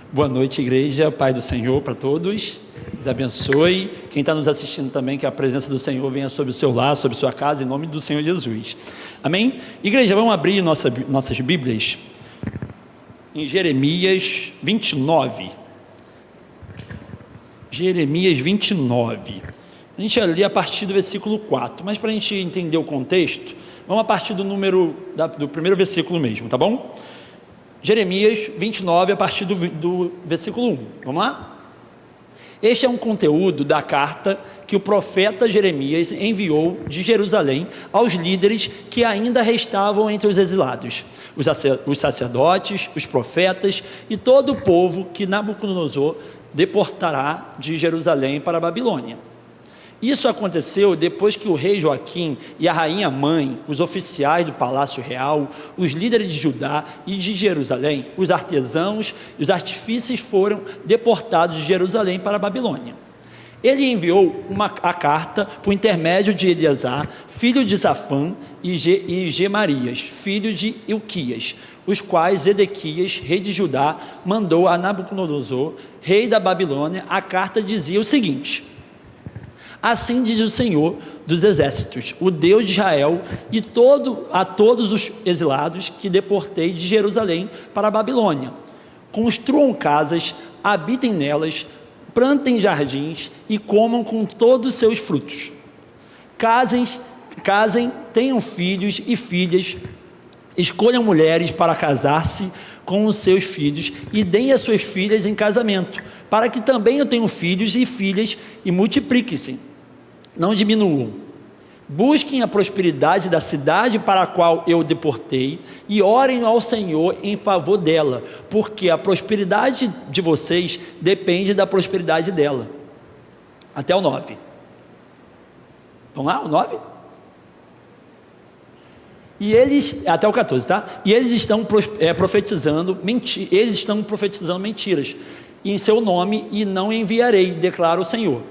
Boa noite, igreja, Pai do Senhor para todos, Deus abençoe. Quem está nos assistindo também, que a presença do Senhor venha sobre o seu lar, sobre sua casa, em nome do Senhor Jesus. Amém? Igreja, vamos abrir nossas Bíblias em Jeremias 29. Jeremias 29. A gente vai ler a partir do versículo 4, mas para a gente entender o contexto, vamos a partir do primeiro versículo mesmo, tá bom? Jeremias 29, a partir do versículo 1, vamos lá? Este é um conteúdo da carta que o profeta Jeremias enviou de Jerusalém aos líderes que ainda restavam entre os exilados, os sacerdotes, os profetas e todo o povo que Nabucodonosor deportará de Jerusalém para a Babilônia. Isso aconteceu depois que o rei Joaquim e a rainha mãe, os oficiais do palácio real, os líderes de Judá e de Jerusalém, os artesãos e os artífices foram deportados de Jerusalém para a Babilônia. Ele enviou a carta por intermédio de Eleazar, filho de Safã, e Gemarias, filho de Ilquias, os quais Edequias, rei de Judá, mandou a Nabucodonosor, rei da Babilônia. A carta dizia o seguinte: assim diz o Senhor dos exércitos, o Deus de Israel, e a todos os exilados que deportei de Jerusalém para a Babilônia: construam casas, habitem nelas, plantem jardins e comam com todos os seus frutos. Casem, tenham filhos e filhas, escolham mulheres para casar-se com os seus filhos e deem as suas filhas em casamento, para que também eu tenha filhos e filhas e multipliquem-se, não diminuam. Busquem a prosperidade da cidade para a qual eu deportei e orem ao Senhor em favor dela, porque a prosperidade de vocês depende da prosperidade dela. Até o 9. Vamos lá, o 9? E eles, até o 14, tá? E eles estão profetizando mentiras em seu nome, e não enviarei, declara o Senhor.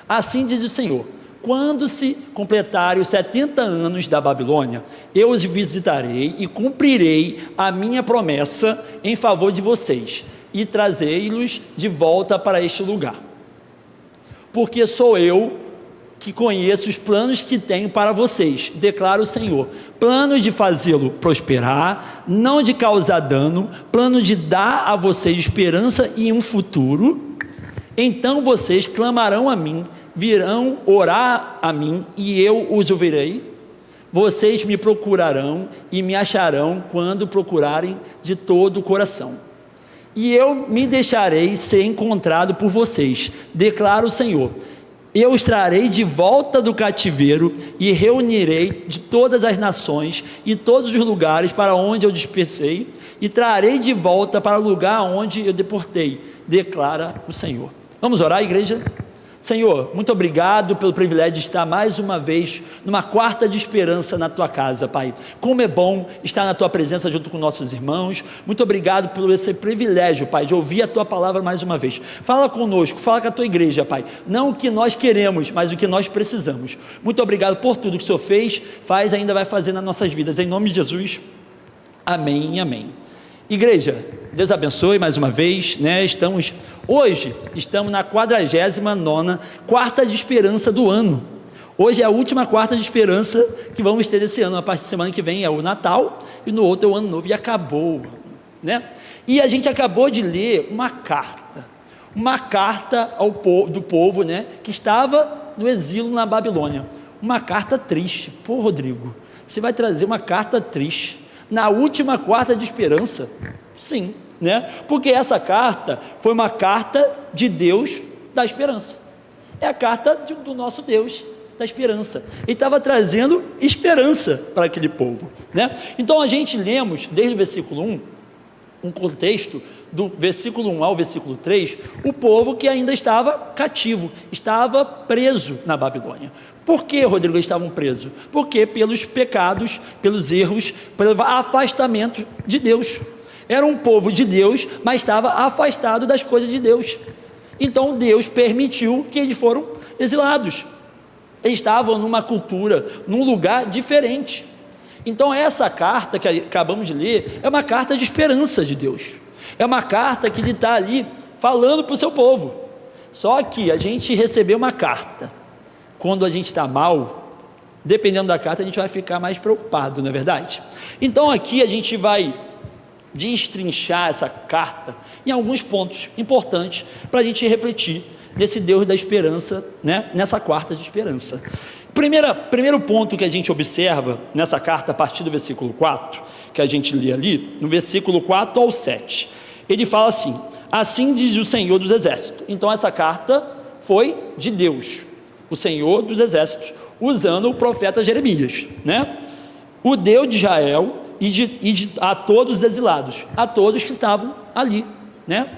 Assim diz o Senhor: quando se completarem os 70 anos da Babilônia, eu os visitarei e cumprirei a minha promessa em favor de vocês, e trazei-los de volta para este lugar. Porque sou eu que conheço os planos que tenho para vocês, declara o Senhor: planos de fazê-lo prosperar, não de causar dano, plano de dar a vocês esperança e um futuro. Então vocês clamarão a mim, virão orar a mim, e eu os ouvirei. Vocês me procurarão e me acharão quando procurarem de todo o coração. E eu me deixarei ser encontrado por vocês, declara o Senhor. Eu os trarei de volta do cativeiro e reunirei de todas as nações e todos os lugares para onde eu dispersei, e trarei de volta para o lugar onde eu deportei, declara o Senhor. Vamos orar, igreja? Senhor, muito obrigado pelo privilégio de estar mais uma vez numa quarta de esperança na tua casa, Pai. Como é bom estar na tua presença junto com nossos irmãos. Muito obrigado pelo esse privilégio, Pai, de ouvir a tua palavra mais uma vez. Fala conosco, fala com a tua igreja, Pai. Não o que nós queremos, mas o que nós precisamos. Muito obrigado por tudo que o Senhor fez, faz e ainda vai fazer nas nossas vidas. Em nome de Jesus, amém e amém. Igreja, Deus abençoe mais uma vez, né? Hoje estamos na 49ª quarta de esperança do ano. Hoje é a última quarta de esperança que vamos ter esse ano. A partir de semana que vem é o Natal e no outro é o Ano Novo, e acabou, né? E a gente acabou de ler uma carta do povo, né, que estava no exílio na Babilônia. Uma carta triste. Pô, Rodrigo, você vai trazer uma carta triste na última quarta de esperança? Sim, né? Porque essa carta foi uma carta de Deus da esperança. É a carta do nosso Deus da esperança. Ele estava trazendo esperança para aquele povo, né? Então a gente lemos desde o versículo 1, um contexto do versículo 1 ao versículo 3, o povo que ainda estava cativo, estava preso na Babilônia. Por que, Rodrigo, eles estavam presos? Porque pelos pecados, pelos erros, pelo afastamento de Deus. Era um povo de Deus, mas estava afastado das coisas de Deus. Então Deus permitiu que eles foram exilados. Eles estavam numa cultura, num lugar diferente. Então essa carta que acabamos de ler é uma carta de esperança de Deus. É uma carta que ele está ali falando para o seu povo. Só que a gente recebeu uma carta, quando a gente está mal, dependendo da carta, a gente vai ficar mais preocupado, não é verdade? Então aqui a gente vai destrinchar essa carta em alguns pontos importantes para a gente refletir nesse Deus da esperança, né? Nessa quarta de esperança. Primeiro ponto que a gente observa nessa carta, a partir do versículo 4, que a gente lê ali, no versículo 4 ao 7, ele fala assim: assim diz o Senhor dos Exércitos. Então essa carta foi de Deus, o Senhor dos Exércitos, usando o profeta Jeremias, né? O Deus de Israel a todos os exilados, a todos que estavam ali, né?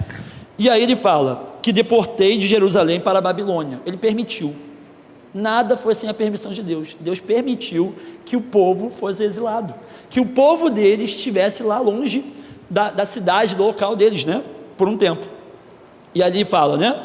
E aí ele fala que deportei de Jerusalém para a Babilônia. Ele permitiu. Nada foi sem a permissão de Deus. Deus permitiu que o povo fosse exilado, que o povo deles estivesse lá longe da cidade, do local deles, né? Por um tempo. E ali fala, né?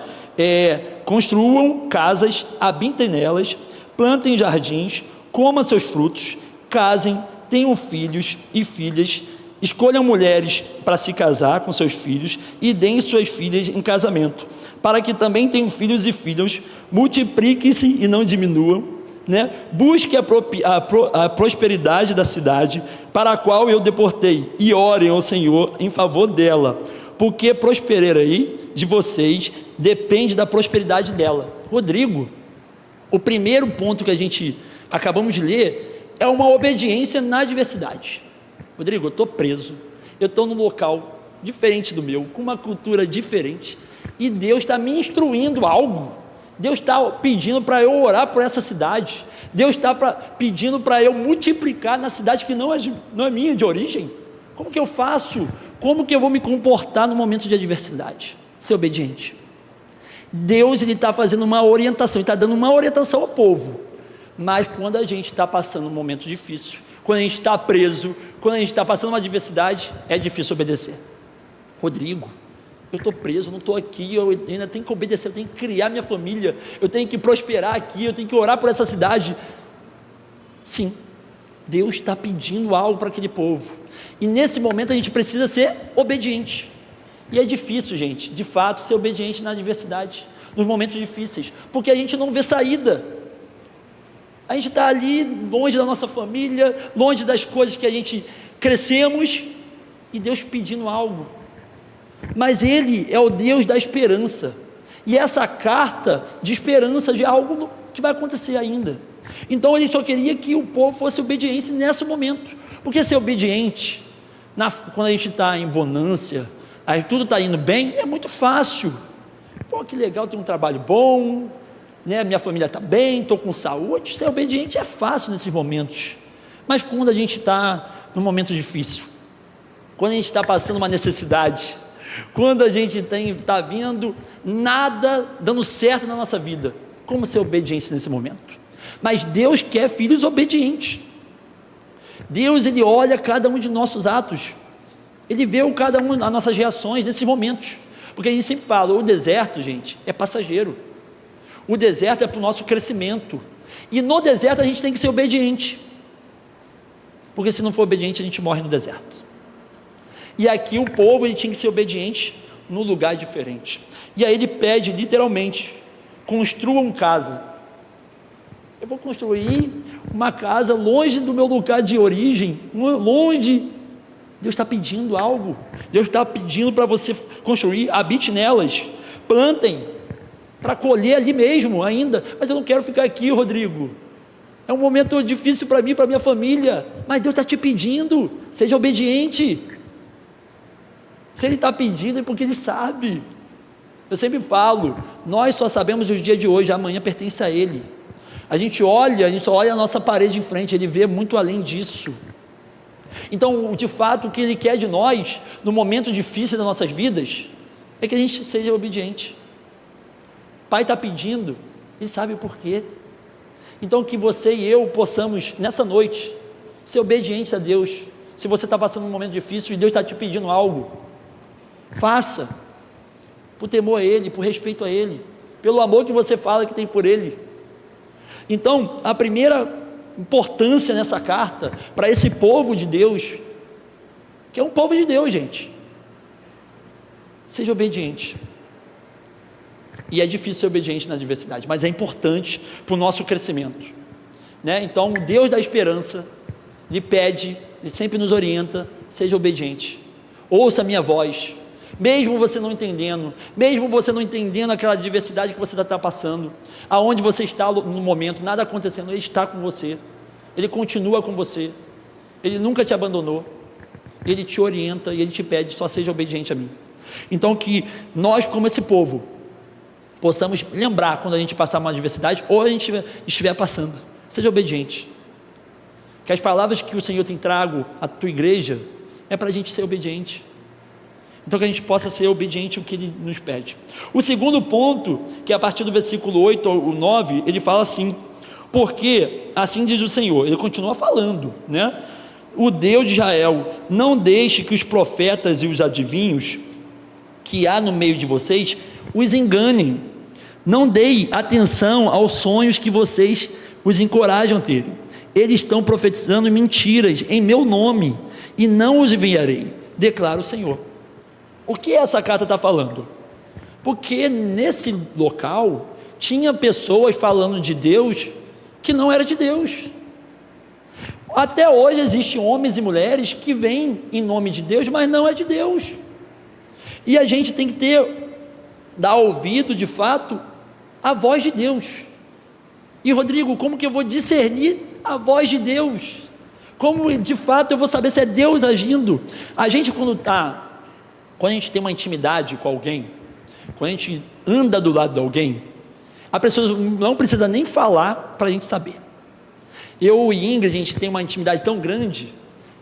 Construam casas, habitem nelas, plantem jardins, comam seus frutos, casem, tenham filhos e filhas, escolham mulheres para se casar com seus filhos e deem suas filhas em casamento, para que também tenham filhos e filhas, multipliquem-se e não diminuam, né? Busque a prosperidade da cidade para a qual eu deportei, e orem ao Senhor em favor dela, porque prosperarei de vocês, depende da prosperidade dela. Rodrigo, o primeiro ponto que a gente acabamos de ler é uma obediência na adversidade. Rodrigo, eu estou preso, eu estou num local diferente do meu, com uma cultura diferente, e Deus está me instruindo algo. Deus está pedindo para eu orar por essa cidade. Deus está pedindo para eu multiplicar na cidade que não é minha, de origem. Como que eu faço? Como que eu vou me comportar no momento de adversidade? Ser obediente. Deus está fazendo uma orientação, Ele está dando uma orientação ao povo. Mas quando a gente está passando um momento difícil, quando a gente está preso, quando a gente está passando uma adversidade, é difícil obedecer. Rodrigo, eu estou preso, não estou aqui, eu ainda tenho que obedecer, eu tenho que criar minha família, eu tenho que prosperar aqui, eu tenho que orar por essa cidade. Sim, Deus está pedindo algo para aquele povo, e nesse momento a gente precisa ser obediente. E é difícil, gente, de fato, ser obediente na adversidade, nos momentos difíceis, porque a gente não vê saída. A gente está ali, longe da nossa família, longe das coisas que a gente crescemos, e Deus pedindo algo. Mas Ele é o Deus da esperança, e essa carta de esperança de algo que vai acontecer ainda. Então Ele só queria que o povo fosse obediente nesse momento, porque ser obediente, quando a gente está em bonância, aí tudo está indo bem, é muito fácil. Pô, que legal, tem um trabalho bom, né? Minha família está bem, estou com saúde. Ser obediente é fácil nesses momentos, mas quando a gente está num momento difícil, quando a gente está passando uma necessidade, quando a gente está vendo nada dando certo na nossa vida, como ser obediente nesse momento? Mas Deus quer filhos obedientes. Deus, Ele olha cada um de nossos atos, Ele vê cada um das nossas reações nesses momentos, porque a gente sempre fala, o deserto, gente, é passageiro. O deserto é para o nosso crescimento, e no deserto a gente tem que ser obediente, porque se não for obediente a gente morre no deserto. E aqui o povo, ele tinha que ser obediente num lugar diferente, e aí ele pede literalmente, construam casa. Eu vou construir uma casa longe do meu lugar de origem, longe. Deus está pedindo algo, Deus está pedindo para você construir, habite nelas, plantem, para colher ali mesmo ainda. Mas eu não quero ficar aqui, Rodrigo, é um momento difícil para mim, para minha família. Mas Deus está te pedindo, seja obediente. Se Ele está pedindo é porque Ele sabe. Eu sempre falo, nós só sabemos o dia de hoje, amanhã pertence a Ele. A gente só olha a nossa parede em frente, Ele vê muito além disso. Então, de fato, o que Ele quer de nós, no momento difícil das nossas vidas, é que a gente seja obediente. O Pai está pedindo, Ele sabe o porquê. Então, que você e eu possamos, nessa noite, ser obedientes a Deus. Se você está passando um momento difícil e Deus está te pedindo algo, faça, por temor a Ele, por respeito a Ele, pelo amor que você fala que tem por Ele. Então, a primeira importância nessa carta, para esse povo de Deus, que é um povo de Deus, gente, Seja obediente. E é difícil ser obediente na adversidade, mas é importante para o nosso crescimento, né? Então, o Deus da esperança lhe pede, Ele sempre nos orienta: seja obediente, ouça a minha voz, mesmo você não entendendo, aquela adversidade que você está passando, aonde você está no momento, nada acontecendo, Ele está com você, Ele continua com você, Ele nunca te abandonou, Ele te orienta e Ele te pede: só seja obediente a mim. Então, que nós, como esse povo, possamos lembrar quando a gente passar uma adversidade, ou a gente estiver passando, seja obediente, que as palavras que o Senhor tem trago à tua igreja, é para a gente ser obediente. Então, que a gente possa ser obediente ao que Ele nos pede. O segundo ponto, que é a partir do versículo 8 ao 9, ele fala assim: porque assim diz o Senhor. Ele continua falando, né? O Deus de Israel, não deixe que os profetas e os adivinhos que há no meio de vocês os enganem. Não deem atenção aos sonhos que vocês os encorajam a ter. Eles estão profetizando mentiras em meu nome, e não os enviarei, declara o Senhor. O que essa carta está falando? Porque nesse local tinha pessoas falando de Deus que não era de Deus. Até hoje existem homens e mulheres que vêm em nome de Deus, mas não é de Deus. E a gente tem que dar ouvido de fato à voz de Deus. E Rodrigo, como que eu vou discernir a voz de Deus? Como de fato eu vou saber se é Deus agindo? A gente quando a gente tem uma intimidade com alguém, quando a gente anda do lado de alguém, a pessoa não precisa nem falar para a gente saber. Eu e Ingrid, a gente tem uma intimidade tão grande,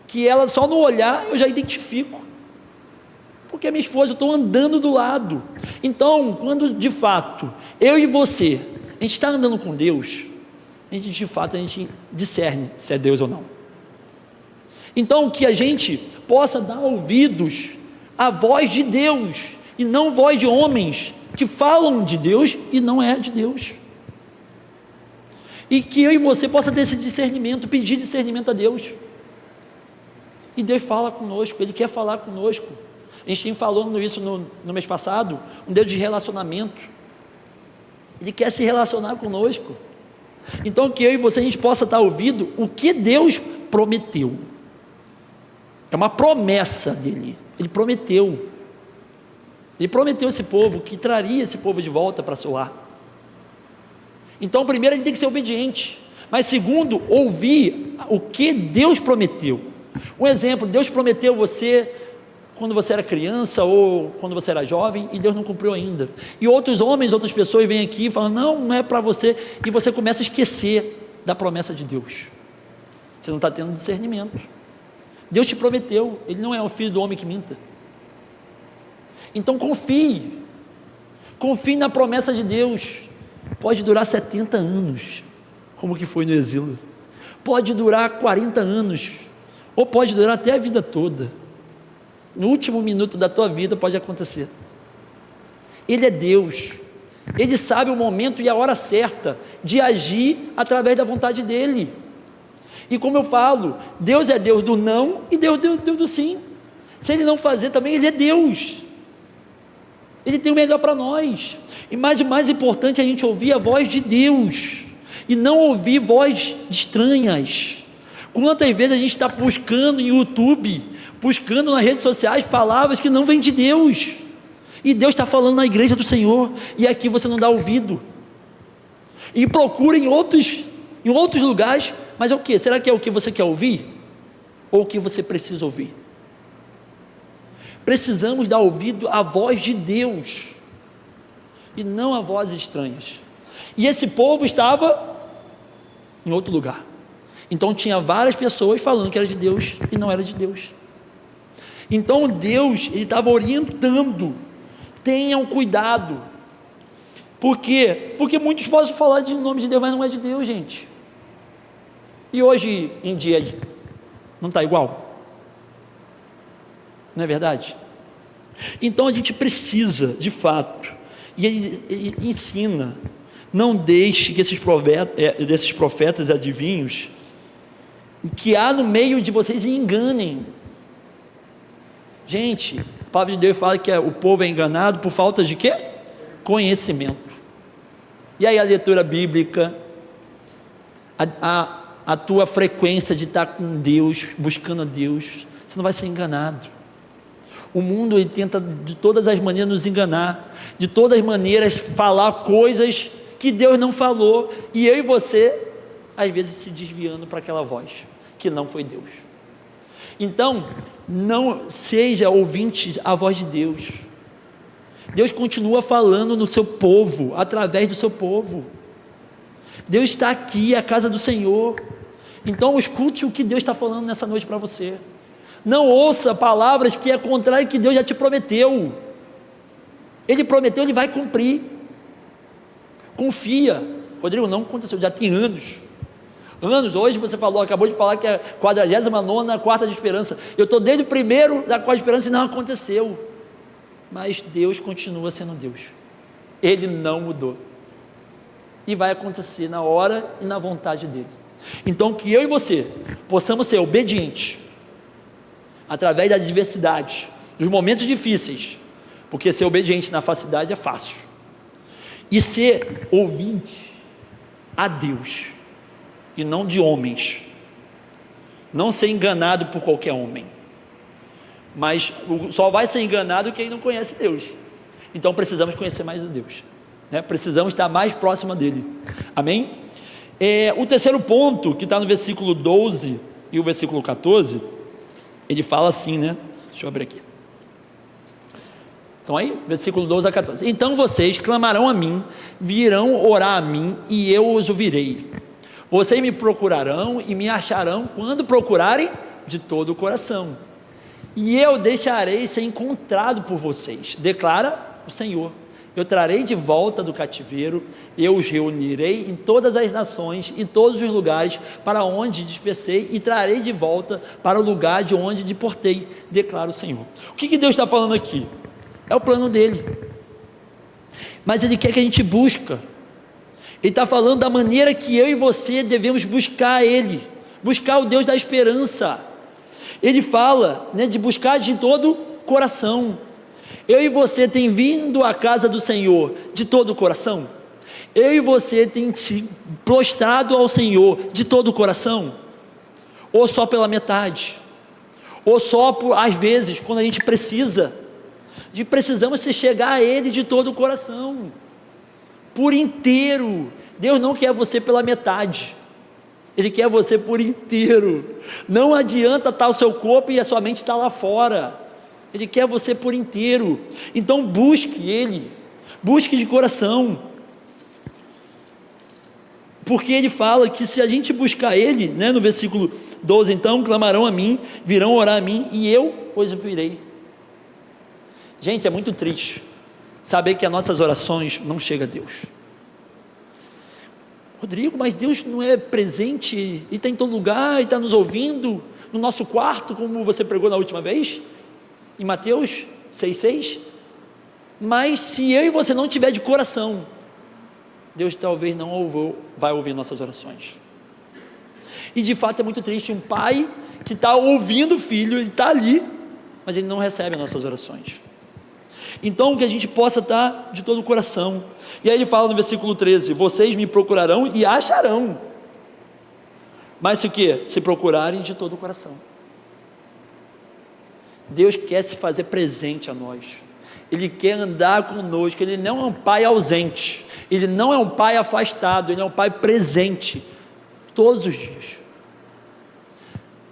que ela só no olhar eu já identifico, porque a minha esposa, eu estou andando do lado. Então, quando de fato, eu e você, a gente está andando com Deus, de fato a gente discerne se é Deus ou não. Então, que a gente possa dar ouvidos à voz de Deus, e não voz de homens, que falam de Deus e não é de Deus. E que eu e você possa ter esse discernimento, pedir discernimento a Deus. E Deus fala conosco, Ele quer falar conosco. A gente tem falando isso no mês passado, um Deus de relacionamento. Ele quer se relacionar conosco. Então que eu e você, a gente possa estar ouvindo o que Deus prometeu. É uma promessa dele. Ele prometeu esse povo, que traria esse povo de volta para seu lar. Então primeiro a gente tem que ser obediente, mas segundo, ouvir o que Deus prometeu. Um exemplo: Deus prometeu você quando você era criança ou quando você era jovem, e Deus não cumpriu ainda. E outros homens, outras pessoas vêm aqui e falam: não é para você, e você começa a esquecer da promessa de Deus. Você não está tendo discernimento. Deus te prometeu, Ele não é o filho do homem que minta. Então confie na promessa de Deus. Pode durar 70 anos, como que foi no exílio, pode durar 40 anos, ou pode durar até a vida toda. No último minuto da tua vida pode acontecer. Ele é Deus, Ele sabe o momento e a hora certa de agir através da vontade dEle. E como eu falo, Deus é Deus do não e Deus do sim. Se Ele não fazer também, Ele é Deus. Ele tem o melhor para nós. E mais, o mais importante é a gente ouvir a voz de Deus, e não ouvir voz estranhas. Quantas vezes a gente está buscando no YouTube, buscando nas redes sociais palavras que não vêm de Deus, e Deus está falando na igreja do Senhor, e aqui você não dá ouvido, e procura em outros lugares, mas é o que? Será que é o que você quer ouvir? Ou o que você precisa ouvir? Precisamos dar ouvido à voz de Deus, e não a vozes estranhas. E esse povo estava em outro lugar. Então tinha várias pessoas falando que era de Deus e não era de Deus. Então Deus, Ele estava orientando: tenham cuidado. Por quê? Porque muitos podem falar de nome de Deus, mas não é de Deus, gente. E hoje em dia não está igual? Não é verdade? Então a gente precisa, de fato, e ele ensina: não deixe que desses profetas e adivinhos que há no meio de vocês enganem. Gente, a palavra de Deus fala que o povo é enganado por falta de quê? Conhecimento. E aí a leitura bíblica, a tua frequência de estar com Deus, buscando a Deus, você não vai ser enganado. O mundo ele tenta de todas as maneiras nos enganar, de todas as maneiras falar coisas que Deus não falou, e eu e você, às vezes se desviando para aquela voz, que não foi Deus. Então, não seja ouvinte à voz de Deus. Deus continua falando no seu povo, através do seu povo. Deus está aqui, é a casa do Senhor. Então escute o que Deus está falando nessa noite para você. Não ouça palavras que é contrário ao que Deus já te prometeu. Ele prometeu, Ele vai cumprir. Confia. Rodrigo, não aconteceu, já tem anos. Hoje você falou, acabou de falar que é 49ª quarta de esperança. Eu estou desde o primeiro da quarta de esperança e não aconteceu. Mas Deus continua sendo Deus. Ele não mudou. E vai acontecer na hora e na vontade dele. Então que eu e você possamos ser obedientes através da adversidade, dos momentos difíceis, porque ser obediente na facilidade é fácil, e ser ouvinte a Deus e não de homens, não ser enganado por qualquer homem, mas só vai ser enganado quem não conhece Deus. Então precisamos conhecer mais a Deus, né? Precisamos estar mais próximo dele, amém? O terceiro ponto, que está no versículo 12 e o versículo 14, ele fala assim, né? Deixa eu abrir aqui. Então aí, versículo 12 a 14. Então vocês clamarão a mim, virão orar a mim, e eu os ouvirei. Vocês me procurarão e me acharão quando procurarem de todo o coração. E eu deixarei ser encontrado por vocês, declara o Senhor. Eu trarei de volta do cativeiro, eu os reunirei em todas as nações, em todos os lugares para onde dispersei, e trarei de volta para o lugar de onde deportei, declara o Senhor. O que Deus está falando aqui? É o plano dele, mas Ele quer que a gente busque. Ele está falando da maneira que eu e você devemos buscar Ele, buscar o Deus da esperança. Ele fala, né, de buscar de todo coração. Eu e você tem vindo à casa do Senhor de todo o coração? Eu e você tem se prostrado ao Senhor de todo o coração? Ou só pela metade? Ou só às vezes, quando a gente precisa? Precisamos se chegar a Ele de todo o coração, por inteiro. Deus não quer você pela metade, Ele quer você por inteiro. Não adianta estar o seu corpo e a sua mente está lá fora. Ele quer você por inteiro. Então busque Ele, busque de coração, porque Ele fala que se a gente buscar Ele, né, no versículo 12, então clamarão a mim, virão orar a mim, e eu os ouvirei. Gente, é muito triste saber que as nossas orações não chegam a Deus. Rodrigo, mas Deus não é presente, Ele está em todo lugar, Ele está nos ouvindo, no nosso quarto, como você pregou na última vez, em Mateus 6,6, mas se eu e você não tiver de coração, Deus talvez não vai ouvir nossas orações. E de fato é muito triste, um pai que está ouvindo o filho, ele está ali, mas ele não recebe as nossas orações. Então que a gente possa estar de todo o coração. E aí ele fala no versículo 13, vocês me procurarão e acharão, mas se o que? Se procurarem de todo o coração. Deus quer se fazer presente a nós, Ele quer andar conosco. Ele não é um pai ausente, Ele não é um pai afastado, Ele é um pai presente, todos os dias.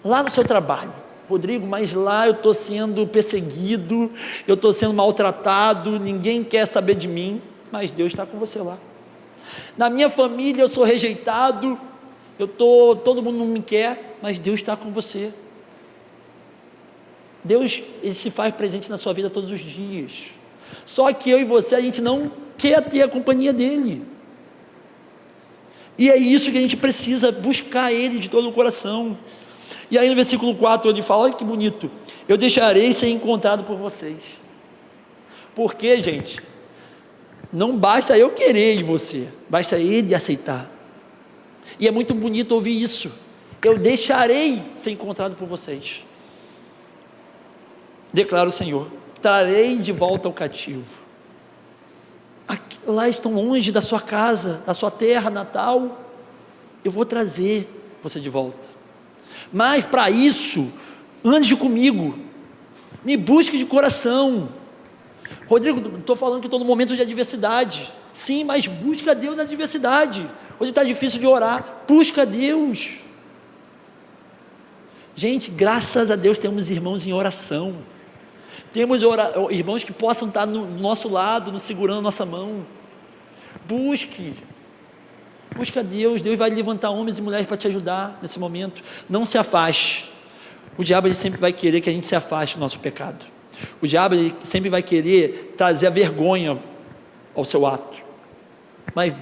Lá no seu trabalho, Rodrigo, mas lá eu estou sendo perseguido, eu estou sendo maltratado, ninguém quer saber de mim, mas Deus está com você lá. Na minha família eu sou rejeitado, todo mundo não me quer, mas Deus está com você. Deus, Ele se faz presente na sua vida todos os dias, só que eu e você, a gente não quer ter a companhia dEle, e é isso que a gente precisa, buscar Ele de todo o coração. E aí no versículo 4 ele fala, olha que bonito, eu deixarei ser encontrado por vocês. Porque, gente, não basta eu querer em você, basta Ele aceitar. E é muito bonito ouvir isso, eu deixarei ser encontrado por vocês. declara o Senhor, trarei de volta ao cativo. Lá estão longe da sua casa, da sua terra natal, eu vou trazer você de volta. Mas para isso, ande comigo, me busque de coração. Rodrigo, estou falando que estou num momento de adversidade. Sim, mas busca Deus na adversidade. Hoje está difícil de orar, busca Deus. Gente, graças a Deus temos irmãos em oração. Temos irmãos que possam estar no nosso lado, nos segurando a nossa mão. Busque a Deus. Deus vai levantar homens e mulheres para te ajudar nesse momento. Não se afaste. O diabo ele sempre vai querer que a gente se afaste do nosso pecado. O diabo ele sempre vai querer trazer a vergonha ao seu ato. Mas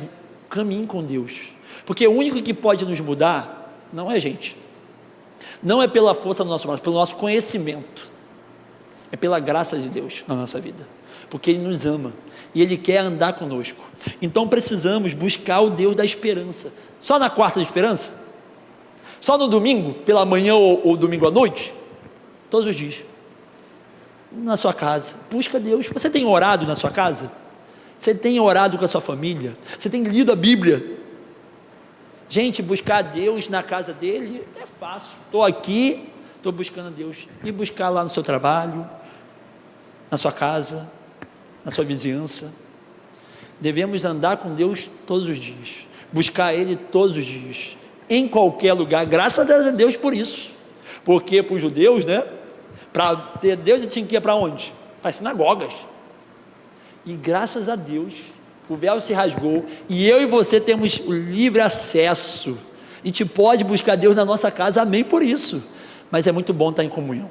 caminhe com Deus, porque o único que pode nos mudar não é a gente, não é pela força do nosso braço, pelo nosso conhecimento, é pela graça de Deus na nossa vida, porque Ele nos ama e Ele quer andar conosco. Então precisamos buscar o Deus da esperança. Só na quarta de esperança? Só no domingo, pela manhã ou domingo à noite? Todos os dias, na sua casa, busca Deus. Você tem orado na sua casa? Você tem orado com a sua família? Você tem lido a Bíblia? Gente, buscar Deus na casa dele é fácil. Estou aqui, estou buscando a Deus. E buscar lá no seu trabalho, na sua casa, na sua vizinhança. Devemos andar com Deus todos os dias, buscar Ele todos os dias, em qualquer lugar. Graças a Deus por isso, porque para os judeus, né, para ter Deus, ele tinha que ir para onde? Para as sinagogas. E graças a Deus, o véu se rasgou, e eu e você temos o livre acesso, a gente pode buscar Deus na nossa casa, amém por isso. Mas é muito bom estar em comunhão,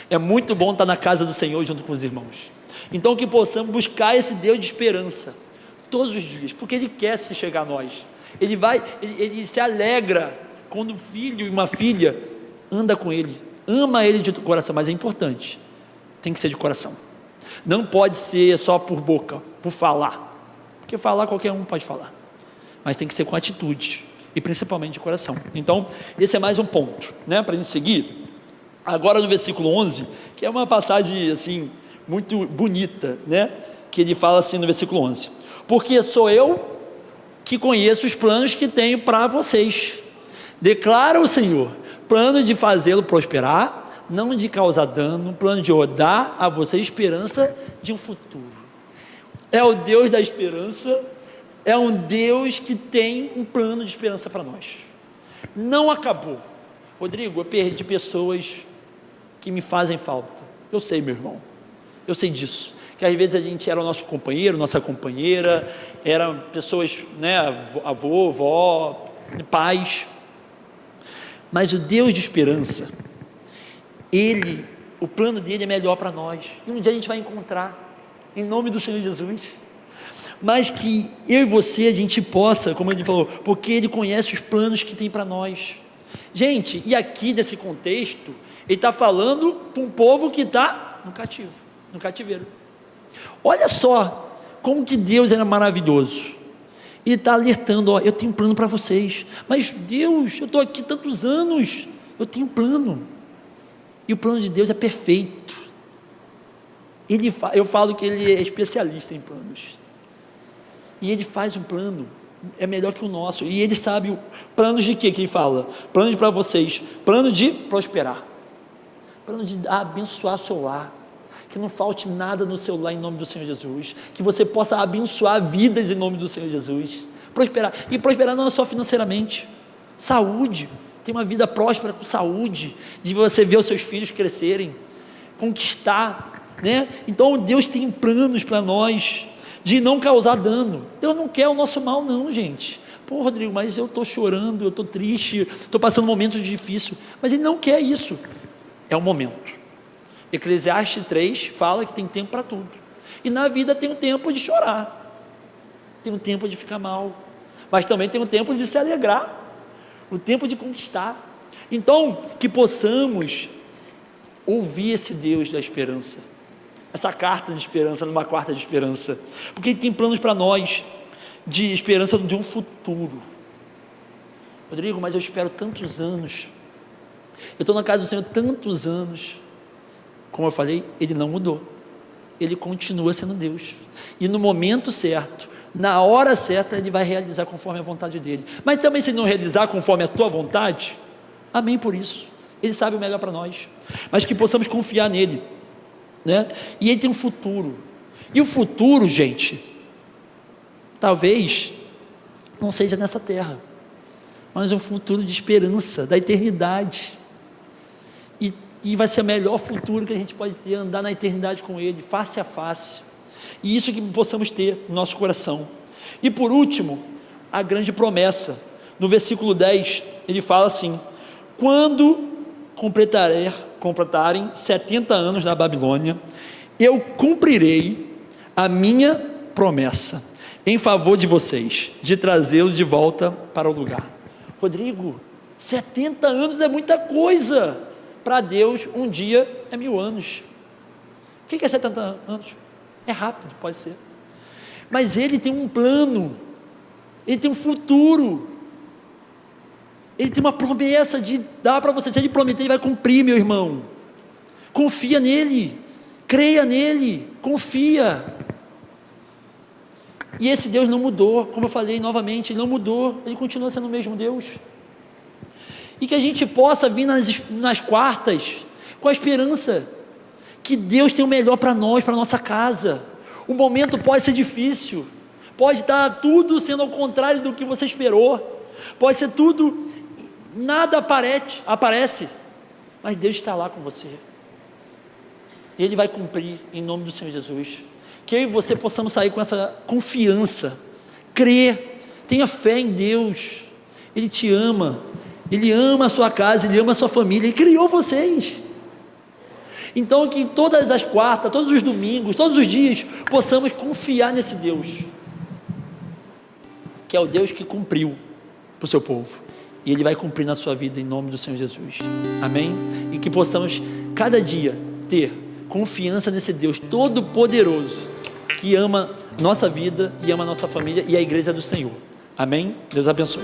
é muito bom estar na casa do Senhor junto com os irmãos. Então que possamos buscar esse Deus de esperança todos os dias, porque Ele quer se chegar a nós. Ele se alegra quando um filho e uma filha anda com Ele, ama Ele de coração. Mas é importante, tem que ser de coração, não pode ser só por boca, por falar, porque falar qualquer um pode falar, mas tem que ser com atitude, e principalmente de coração. Então esse é mais um ponto, né, para a gente seguir. Agora no versículo 11, que é uma passagem assim, muito bonita, né, que ele fala assim no versículo 11, porque sou eu que conheço os planos que tenho para vocês, declara o Senhor, plano de fazê-lo prosperar, não de causar dano, plano de dar a você esperança de um futuro. É o Deus da esperança, é um Deus que tem um plano de esperança para nós. Não acabou. Rodrigo, eu perdi pessoas que me fazem falta. Eu sei, meu irmão, eu sei disso, que às vezes a gente era o nosso companheiro, nossa companheira, eram pessoas, né, avô, avó, pais, mas o Deus de esperança, o plano dele é melhor para nós, e um dia a gente vai encontrar, em nome do Senhor Jesus, mas que eu e você, a gente possa, como ele falou, porque ele conhece os planos que tem para nós. Gente, e aqui nesse contexto, ele está falando para um povo que está no cativeiro. Olha só, como que Deus era maravilhoso, ele está alertando, ó, eu tenho um plano para vocês, mas Deus, eu estou aqui tantos anos, eu tenho um plano, e o plano de Deus é perfeito. Eu falo que ele é especialista em planos, e ele faz um plano, é melhor que o nosso, e ele sabe, planos de quê que ele fala? Plano para vocês, plano de prosperar, plano de abençoar seu lar, que não falte nada no seu lar em nome do Senhor Jesus, que você possa abençoar vidas em nome do Senhor Jesus, prosperar não é só financeiramente, saúde, ter uma vida próspera com saúde, de você ver os seus filhos crescerem, conquistar, né? Então Deus tem planos para nós, de não causar dano. Deus não quer o nosso mal não, gente. Pô, Rodrigo, mas eu estou chorando, eu estou triste, estou passando momentos difíceis, mas Ele não quer isso, é um momento. Eclesiastes 3 fala que tem tempo para tudo, e na vida tem um tempo de chorar, tem um tempo de ficar mal, mas também tem um tempo de se alegrar, o tempo de conquistar. Então que possamos ouvir esse Deus da esperança, essa carta de esperança, numa quarta de esperança, porque Ele tem planos para nós, de esperança de um futuro. Rodrigo, mas eu espero tantos anos, eu estou na casa do Senhor tantos anos, como eu falei, Ele não mudou, Ele continua sendo Deus, e no momento certo, na hora certa, Ele vai realizar conforme a vontade dEle. Mas também, se não realizar conforme a tua vontade, amém por isso, Ele sabe o melhor para nós, mas que possamos confiar nele, né? E Ele tem um futuro, e o futuro, gente, talvez não seja nessa terra, mas é um futuro de esperança, da eternidade, e vai ser o melhor futuro que a gente pode ter, andar na eternidade com Ele, face a face, e isso que possamos ter no nosso coração. E por último, a grande promessa, no versículo 10, ele fala assim: quando completarem 70 anos na Babilônia, eu cumprirei a minha promessa, em favor de vocês, de trazê-los de volta para o lugar. Rodrigo, 70 anos é muita coisa, para Deus um dia é 1000 anos, o que é 70 anos? É rápido, pode ser, mas Ele tem um plano, Ele tem um futuro, Ele tem uma promessa de dar para você. Se Ele prometer, Ele vai cumprir, meu irmão. Confia nele, creia nele, confia. E esse Deus não mudou, como eu falei novamente, Ele não mudou, Ele continua sendo o mesmo Deus. E que a gente possa vir nas quartas com a esperança que Deus tem o melhor para nós, para a nossa casa. O momento pode ser difícil, pode estar tudo sendo ao contrário do que você esperou, pode ser tudo, nada aparece, mas Deus está lá com você, Ele vai cumprir, em nome do Senhor Jesus. Que eu e você possamos sair com essa confiança, crer, tenha fé em Deus, Ele te ama, Ele ama a sua casa, Ele ama a sua família, Ele criou vocês. Então que todas as quartas, todos os domingos, todos os dias, possamos confiar nesse Deus, que é o Deus que cumpriu para o seu povo, e Ele vai cumprir na sua vida, em nome do Senhor Jesus, amém? E que possamos cada dia ter confiança nesse Deus todo poderoso, que ama nossa vida, e ama nossa família, e a igreja do Senhor, amém? Deus abençoe.